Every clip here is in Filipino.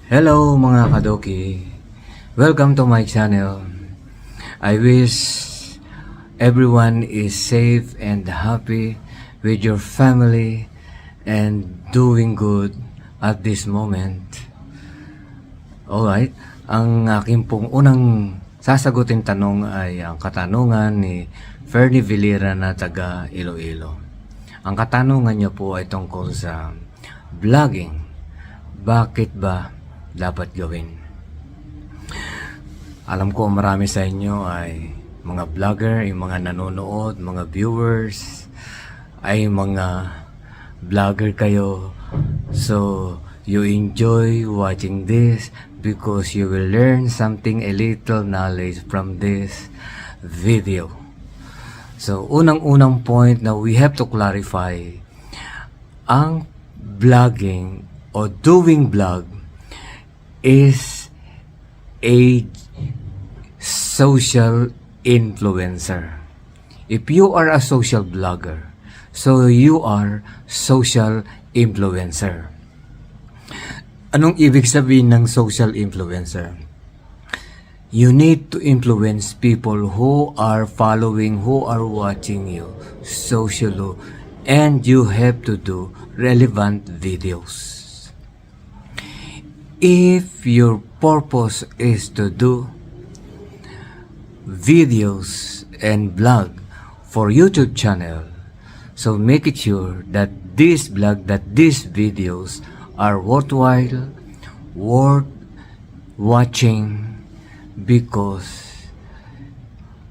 Hello mga kadoki, welcome to my channel. I wish everyone is safe and happy with your family and doing good at this moment. Alright, ang aking pong unang sasagutin tanong ay ang katanungan ni Fernie Vilera na taga Iloilo. Ang katanungan niya po ay tungkol sa vlogging. Bakit ba dapat gawin? Alam ko marami sa inyo ay mga vlogger, yung mga nanonood, mga viewers, ay mga vlogger kayo. So, you enjoy watching this because you will learn something, a little knowledge from this video. So, unang-unang point na we have to clarify, ang vlogging o doing vlog is a social influencer. If you are a social blogger, so you are social influencer. Anong ibig sabihin ng social influencer? You need to influence people who are following, who are watching you socially, and you have to do relevant videos. If your purpose is to do videos and blog for YouTube channel, so make it sure that this blog, that these videos are worthwhile, worth watching, because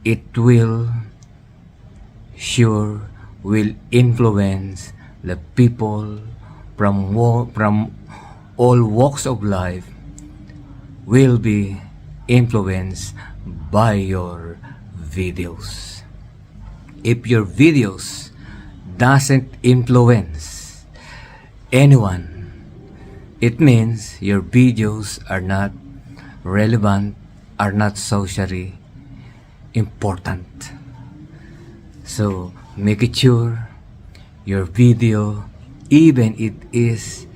it will influence the people from all walks of life will be influenced by your videos. If your videos doesn't influence anyone, it means your videos are not relevant, are not socially important. So make it sure your video, even it is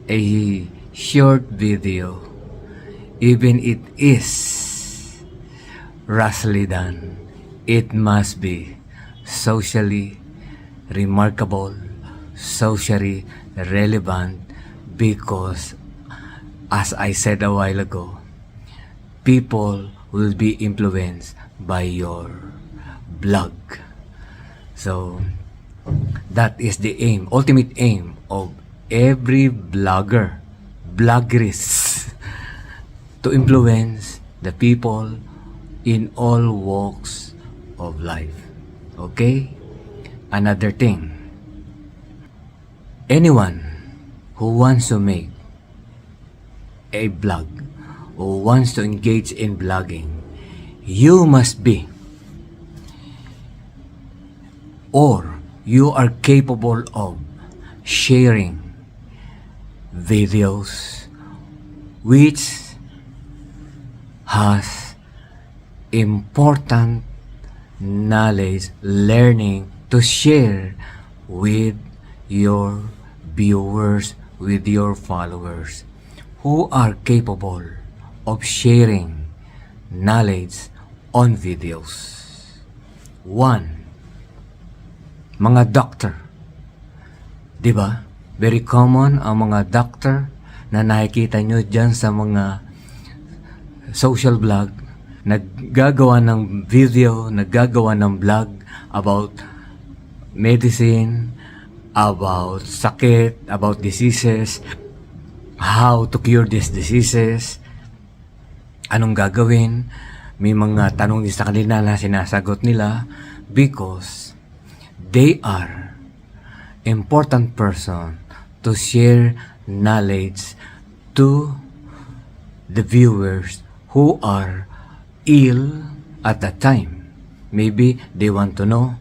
a short video, even it is rashly done, it must be socially remarkable, socially relevant, because as I said a while ago, people will be influenced by your blog. So that is the aim, ultimate aim of every blogger, bloggeress, to influence the people in all walks of life. Okay? Another thing, anyone who wants to make a blog, who wants to engage in blogging, you must be, or you are capable of sharing videos which has important knowledge, learning to share with your viewers, with your followers who are capable of sharing knowledge on videos. One, mga doctor. Diba? Very common ang mga doctor na nakikita nyo dyan sa mga social blog, naggagawa ng video, naggagawa ng blog about medicine, about sakit, about diseases, how to cure these diseases, anong gagawin, may mga tanong din sa kanila na sinasagot nila because they are important person to share knowledge to the viewers who are ill at that time. Maybe they want to know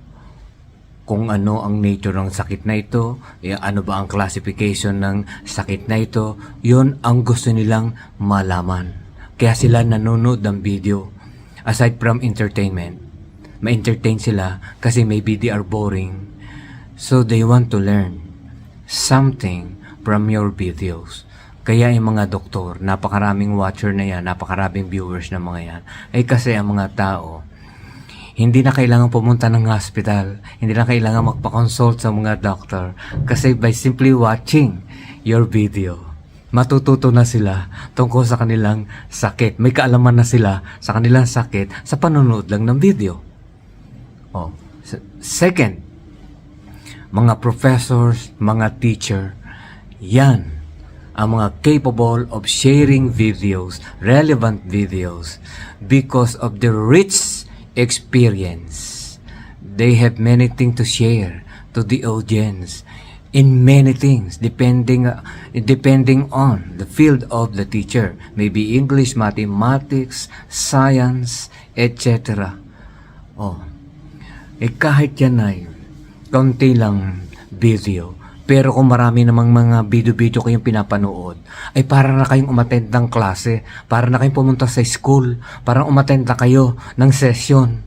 kung ano ang nature ng sakit na ito, ano ba ang classification ng sakit na ito, yun ang gusto nilang malaman. Kaya sila nanonood ng video. Aside from entertainment, ma-entertain sila kasi maybe they are boring. So they want to learn something from your videos. Kaya yung mga doktor, napakaraming watcher na yan, napakaraming viewers na mga yan, ay kasi ang mga tao, hindi na kailangan pumunta ng hospital, hindi na kailangan magpa-consult sa mga doctor, kasi by simply watching your video, matututo na sila tungkol sa kanilang sakit. May kaalaman na sila sa kanilang sakit sa panonood lang ng video. Oh. Second, mga professors, mga teacher, yan ang mga capable of sharing videos, relevant videos, because of the rich experience. They have many things to share to the audience in many things, depending on the field of the teacher. Maybe English, mathematics, science, etc. Oh, kahit yan ay kaunti lang video, pero kung marami namang mga video-video kayong pinapanood, ay para na kayong umattend ng klase, para na kayong pumunta sa school, para umattend na kayo ng session,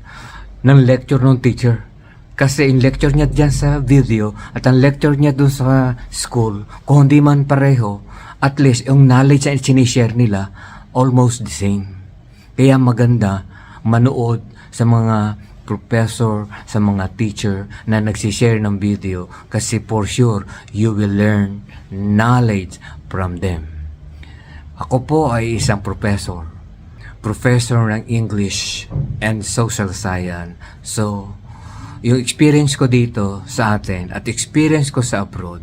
ng lecture ng teacher. Kasi in lecture niya dyan sa video, at ang lecture niya dun sa school, kung hindi man pareho, at least yung knowledge na sinishare nila, almost the same. Kaya maganda manood sa mga professor, sa mga teacher na nagsishare ng video, kasi for sure you will learn knowledge from them. Ako po ay isang professor ng English and Social Science. So, yung experience ko dito sa atin at experience ko sa abroad,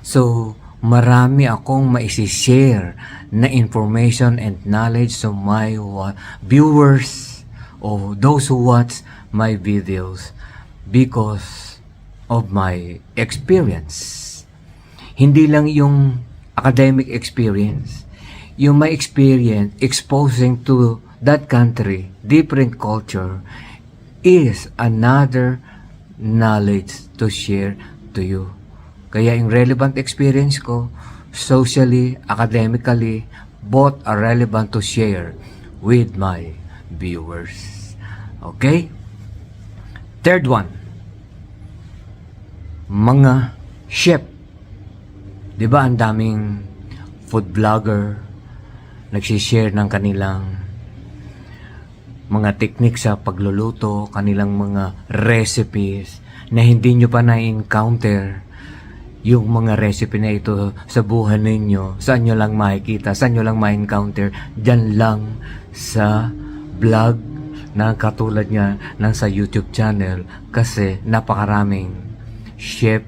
so marami akong maisishare na information and knowledge to my viewers or those who watch my videos because of my experience. Hindi lang yung academic experience, yung my experience exposing to that country, different culture, is another knowledge to share to you. Kaya yung relevant experience ko, socially, academically, both are relevant to share with my viewers. Okay? Third one, mga chef. Diba ang daming food blogger nagsishare ng kanilang mga technique sa pagluluto, kanilang mga recipes na hindi nyo pa na-encounter yung mga recipe na ito sa buhay ninyo. Saan nyo lang makikita, saan nyo lang ma-encounter? Diyan lang sa vlog na katulad niya ng sa YouTube channel, kasi napakaraming chef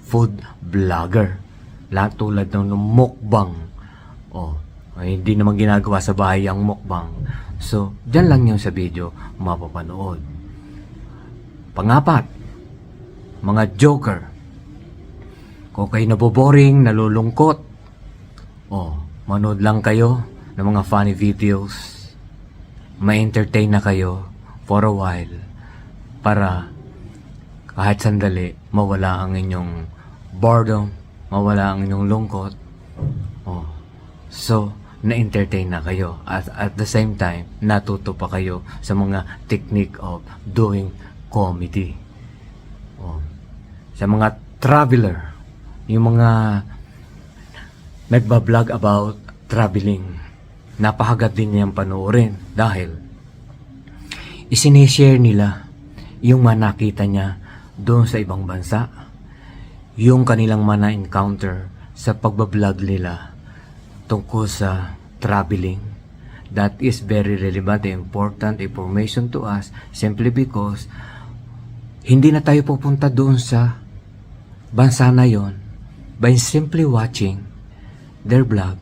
food vlogger. Lahat tulad ng mukbang. Hindi naman ginagawa sa bahay ang mukbang. So, dyan lang yung sa video mapapanood. Pangapat, mga joker. Kung kayo naboboring, nalulungkot, manood lang kayo ng mga funny videos. Ma-entertain na kayo for a while para kahit sandali mawala ang inyong boredom, mawala ang inyong lungkot. So, na-entertain na kayo. At the same time, natuto pa kayo sa mga technique of doing comedy. Sa mga traveler, yung mga nagbablog about traveling, napakagad din niyang panoorin dahil isinishare nila yung manakita niya doon sa ibang bansa, yung kanilang mana-encounter sa pagbablog nila tungkol sa traveling. That is very relevant and important information to us simply because hindi na tayo pupunta doon sa bansa na yon by simply watching their blog.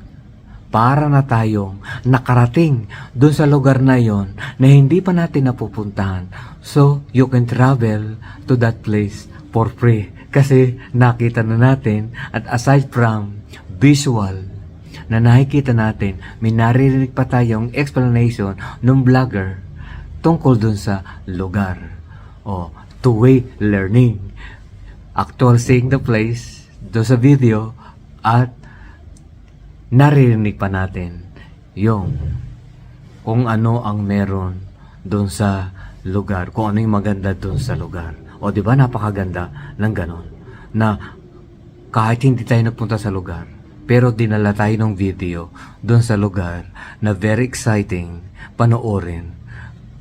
Para na tayong nakarating doon sa lugar na yon na hindi pa natin napupuntahan. So, you can travel to that place for free. Kasi nakita na natin, at aside from visual na nakikita natin, may naririnig pa tayong explanation ng vlogger tungkol doon sa lugar. Two-way learning. Actual seeing the place doon sa video at naririnig pa natin yung kung ano ang meron doon sa lugar, kung ano yung maganda doon sa lugar. Di ba napakaganda ng ganon, na kahit hindi tayo nagpunta sa lugar, pero dinala tayo ng video doon sa lugar na very exciting panoorin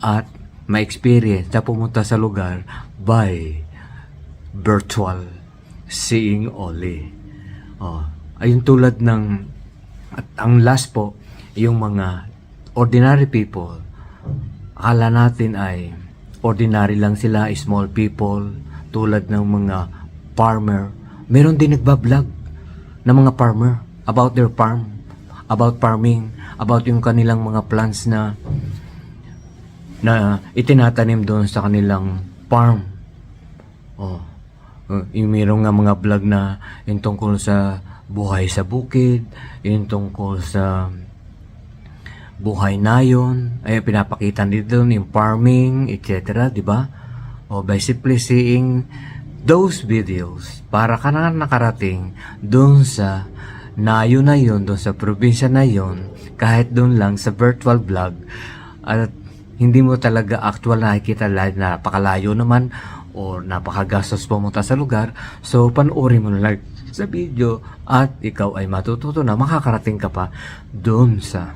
at ma-experience na pumunta sa lugar by virtual seeing only. Ayun tulad ng, at ang last po, yung mga ordinary people, akala natin ay ordinary lang sila, small people, tulad ng mga farmer. Meron din nagbablog ng mga farmer about their farm, about farming, about yung kanilang mga plants na itinatanim doon sa kanilang farm. Yung mayroong nga mga vlog na yung tungkol sa buhay sa bukid, yung tungkol sa buhay na yun, ay pinapakita dito yung farming, etc. Diba? By simply seeing those videos, para ka na nakarating doon sa nayo na yun, doon sa probinsya na yun, kahit doon lang sa virtual vlog, at hindi mo talaga actual nakikita, napakalayo naman o napakagastos pumunta sa lugar. So panoorin mo na lang sa video at ikaw ay matututo na makakarating ka pa doon sa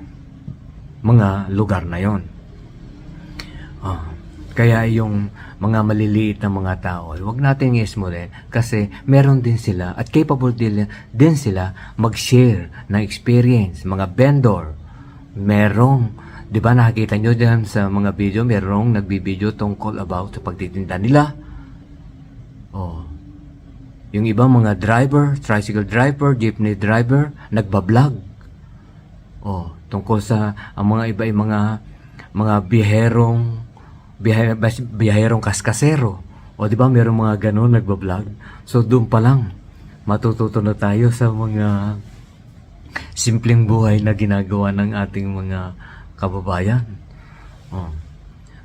mga lugar na yon. Kaya yung mga maliliit na mga tao, huwag natin i-smulin kasi meron din sila at capable din sila mag-share ng experience. Mga vendor, merong, di ba nakikita nyo dyan sa mga video, merong nagbibideo tungkol about sa pagtitinda nila. Yung ibang mga driver, tricycle driver, jeepney driver, nagbablog. Tungkol sa ang mga iba mga biyaherong kaskasero. Di ba merong mga ganun nagbablog? So doon pa lang matututo na tayo sa mga simpleng buhay na ginagawa ng ating mga kababayan.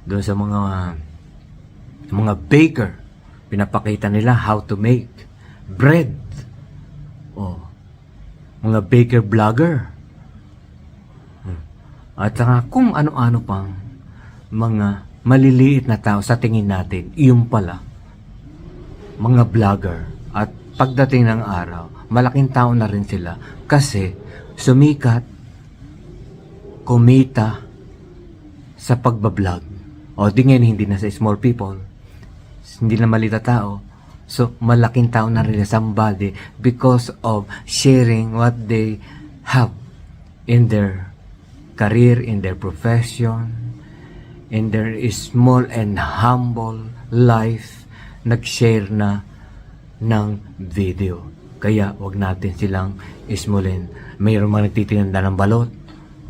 Doon sa mga baker, pinapakita nila how to make bread. Mga baker vlogger. At saka kung ano-ano pang mga maliliit na tao sa tingin natin, yung pala mga vlogger. At pagdating ng araw, malaking tao na rin sila kasi sumikat, kumita sa pagbablog. Di ngayon hindi na sa small people, hindi na malita tao. So malaking tao na rin somebody because of sharing what they have in their career, in their profession, in their small and humble life, nag-share na ng video. Kaya wag natin silang ismulin. Mayroon mga nagtitinda ng balot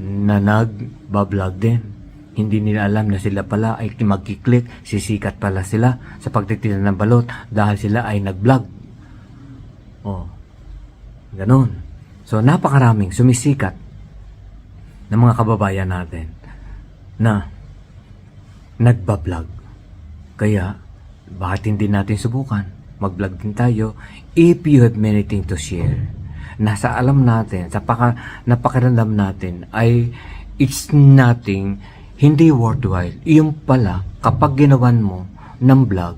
na nagbablog din. Hindi nila alam na sila pala ay magkiklik, sisikat pala sila sa pagtitinda ng balot dahil sila ay nag-vlog. Ganon. So napakaraming sumisikat ng mga kababayan natin na nagbablog. Kaya bakit hindi natin subukan? Mag-vlog din tayo if you have many things to share. Nasa alam natin, sa napakiramdam natin ay it's nothing, hindi worthwhile. Yung pala, kapag ginawan mo ng vlog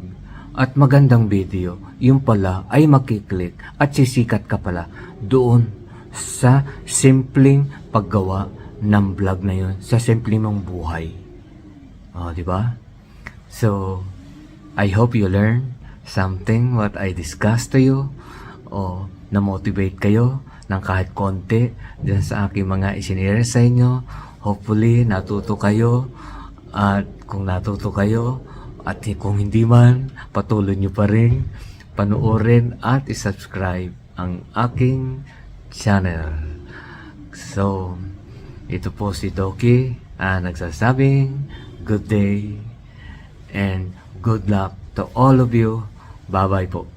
at magandang video, yung pala ay makiklik at sisikat ka pala doon sa simpleng paggawa ng vlog na yun, sa simpleng mong buhay. Di ba? So, I hope you learn something what I discussed to you o na-motivate kayo ng kahit konti dyan sa aking mga isinire sa inyo. Hopefully, natuto kayo at kung natuto kayo at kung hindi man, patuloy nyo pa rin panoorin at isubscribe ang aking channel. So, ito po si Doki nagsasabing good day and good luck to all of you. Bye-bye po.